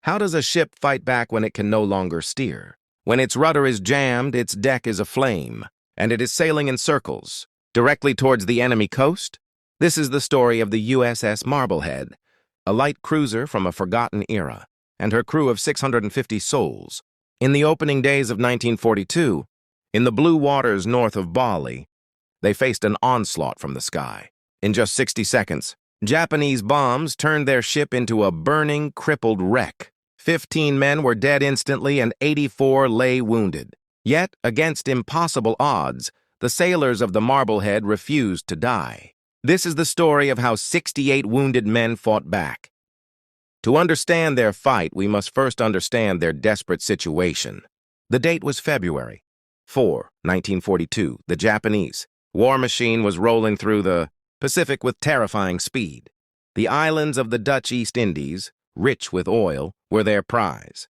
How does a ship fight back when it can no longer steer? When its rudder is jammed, its deck is aflame, and it is sailing in circles, directly towards the enemy coast? This is the story of the USS Marblehead, a light cruiser from a forgotten era, and her crew of 650 souls. In the opening days of 1942, in the blue waters north of Bali, they faced an onslaught from the sky. In just 60 seconds, Japanese bombs turned their ship into a burning, crippled wreck. 15 men were dead instantly and 84 lay wounded. Yet, against impossible odds, the sailors of the Marblehead refused to die. This is the story of how 68 wounded men fought back. To understand their fight, we must first understand their desperate situation. The date was February 4, 1942. The Japanese war machine was rolling through the Pacific with terrifying speed. The islands of the Dutch East Indies, rich with oil, were their prize.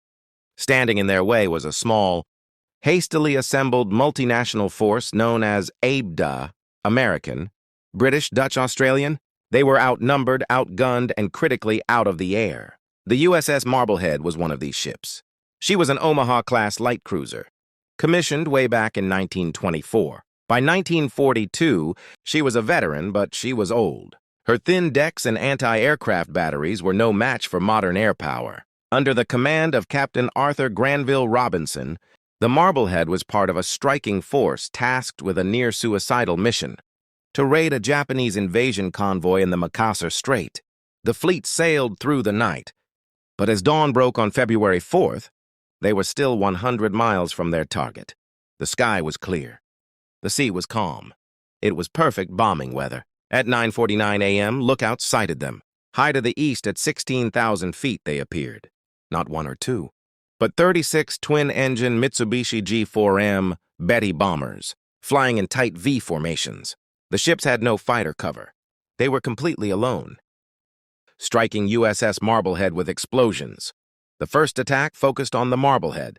Standing in their way was a small, hastily assembled multinational force known as ABDA, American, British, Dutch, Australian. They were outnumbered, outgunned, and critically out of the air. The USS Marblehead was one of these ships. She was an Omaha-class light cruiser, commissioned way back in 1924. By 1942, she was a veteran, but she was old. Her thin decks and anti-aircraft batteries were no match for modern air power. Under the command of Captain Arthur Granville Robinson, the Marblehead was part of a striking force tasked with a near-suicidal mission: to raid a Japanese invasion convoy in the Makassar Strait. The fleet sailed through the night, but as dawn broke on February 4th, they were still 100 miles from their target. The sky was clear. The sea was calm. It was perfect bombing weather. At 9:49 a.m., lookouts sighted them. High to the east at 16,000 feet they appeared. Not one or two, but 36 twin-engine Mitsubishi G4M Betty bombers, flying in tight V formations. The ships had no fighter cover. They were completely alone, striking USS Marblehead with explosions. The first attack focused on the Marblehead.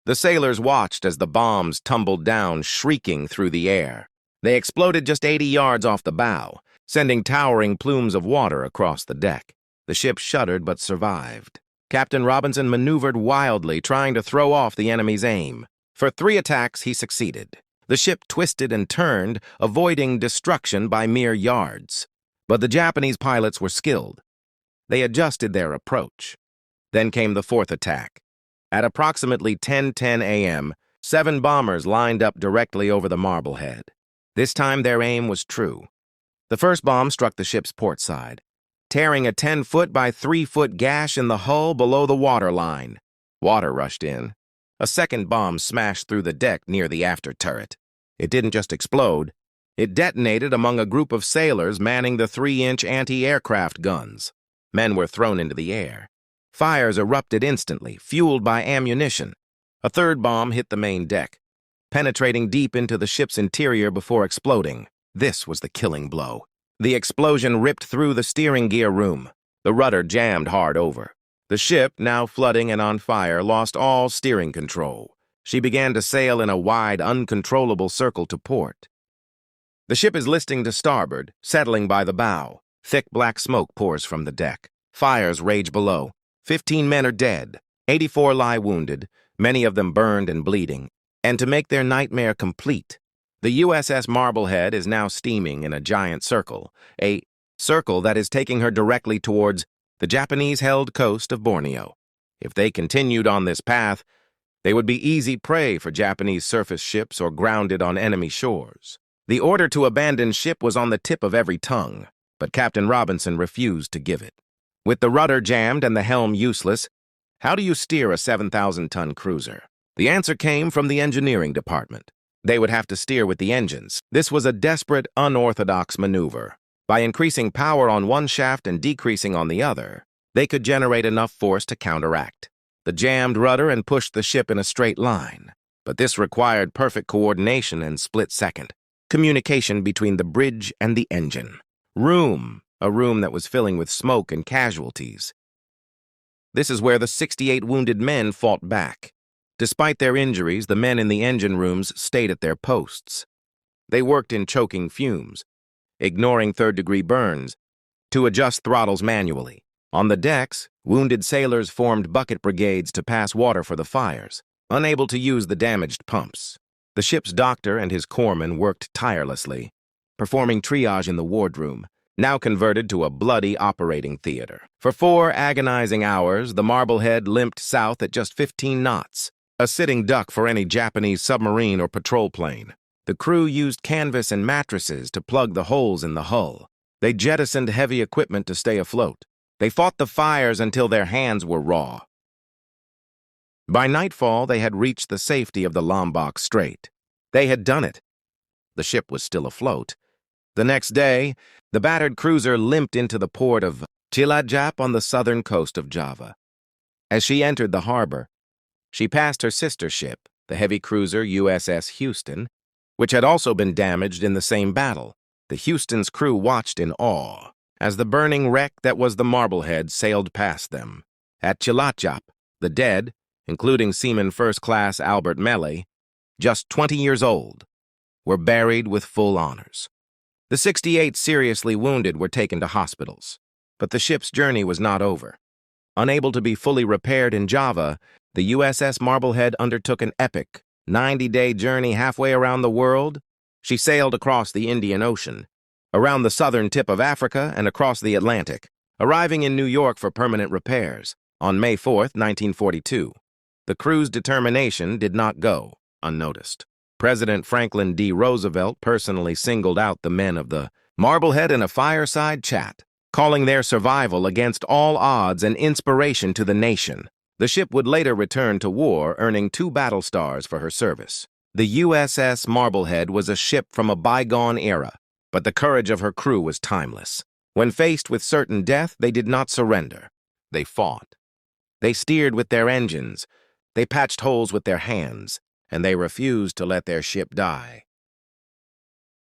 The sailors watched as the bombs tumbled down, shrieking through the air. They exploded just 80 yards off the bow, sending towering plumes of water across the deck. The ship shuddered but survived. Captain Robinson maneuvered wildly, trying to throw off the enemy's aim. For 3 attacks, he succeeded. The ship twisted and turned, avoiding destruction by mere yards. But the Japanese pilots were skilled. They adjusted their approach. Then came the 4th attack. At approximately 10:10 a.m., 7 bombers lined up directly over the Marblehead. This time their aim was true. The first bomb struck the ship's port side, tearing a 10-foot by 3-foot gash in the hull below the waterline. Water rushed in. A second bomb smashed through the deck near the after turret. It didn't just explode. It detonated among a group of sailors manning the 3-inch anti-aircraft guns. Men were thrown into the air. Fires erupted instantly, fueled by ammunition. A third bomb hit the main deck, penetrating deep into the ship's interior before exploding. This was the killing blow. The explosion ripped through the steering gear room. The rudder jammed hard over. The ship, now flooding and on fire, lost all steering control. She began to sail in a wide, uncontrollable circle to port. The ship is listing to starboard, settling by the bow. Thick black smoke pours from the deck. Fires rage below. 15 men are dead. 84 lie wounded, many of them burned and bleeding. And to make their nightmare complete, the USS Marblehead is now steaming in a giant circle, a circle that is taking her directly towards the Japanese-held coast of Borneo. If they continued on this path, they would be easy prey for Japanese surface ships or grounded on enemy shores. The order to abandon ship was on the tip of every tongue, but Captain Robinson refused to give it. With the rudder jammed and the helm useless, how do you steer a 7,000-ton cruiser? The answer came from the engineering department. They would have to steer with the engines. This was a desperate, unorthodox maneuver. By increasing power on one shaft and decreasing on the other, they could generate enough force to counteract the jammed rudder and push the ship in a straight line. But this required perfect coordination and split-second communication between the bridge and the engine. A room that was filling with smoke and casualties. This is where the 68 wounded men fought back. Despite their injuries, the men in the engine rooms stayed at their posts. They worked in choking fumes, ignoring third-degree burns, to adjust throttles manually. On the decks, Wounded sailors formed bucket brigades to pass water for the fires, unable to use the damaged pumps. The ship's doctor and his corpsmen worked tirelessly, performing triage in the wardroom, now converted to a bloody operating theater. For 4 agonizing hours, the Marblehead limped south at just 15 knots, a sitting duck for any Japanese submarine or patrol plane. The crew used canvas and mattresses to plug the holes in the hull. They jettisoned heavy equipment to stay afloat. They fought the fires until their hands were raw. By nightfall, they had reached the safety of the Lombok Strait. They had done it. The ship was still afloat. The next day, the battered cruiser limped into the port of Cilacap on the southern coast of Java. As she entered the harbor, she passed her sister ship, the heavy cruiser USS Houston, which had also been damaged in the same battle. The Houston's crew watched in awe as the burning wreck that was the Marblehead sailed past them. At Cilacap, the dead, including Seaman First Class Albert Mele, just 20 years old, were buried with full honors. The 68 seriously wounded were taken to hospitals, but the ship's journey was not over. Unable to be fully repaired in Java, the USS Marblehead undertook an epic 90-day journey halfway around the world. She sailed across the Indian Ocean, around the southern tip of Africa and across the Atlantic, arriving in New York for permanent repairs on May 4, 1942. The crew's determination did not go unnoticed. President Franklin D. Roosevelt personally singled out the men of the Marblehead in a fireside chat, calling their survival against all odds an inspiration to the nation. The ship would later return to war, earning 2 battle stars for her service. The USS Marblehead was a ship from a bygone era, but the courage of her crew was timeless. When faced with certain death, they did not surrender. They fought. They steered with their engines. They patched holes with their hands, and they refused to let their ship die.